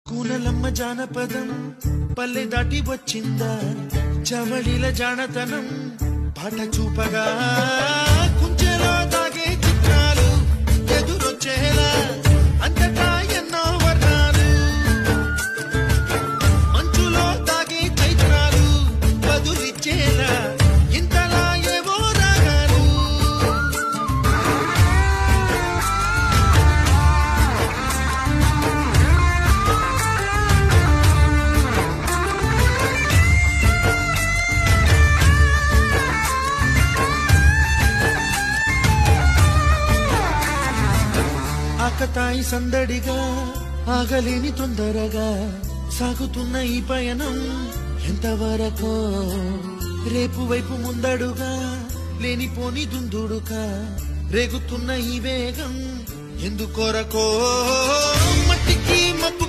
కూనలమ్మ జానపదం పల్లె దాటి వచ్చిందా చవళిల జానతనం పాట చూపగా కుంచెలో దాగే చిత్రాలు ఎదురొచ్చేలా అంతటా ఎన్నో వర్ణాలు మంచులో దాగే చైత్రాలు బదులిచ్చేలా ఇంతలా ఏవో రాగాలు ఆకతాయి సందడిగా ఆగలేని తొందరగా సాగుతున్న ఈ పయనం ఎంతవరకో రేపు వైపు ముందడుగా లేనిపోని దుందుడుగా రేగుతున్న ఈ వేగం ఎందుకొరకో మట్టికి మబ్బు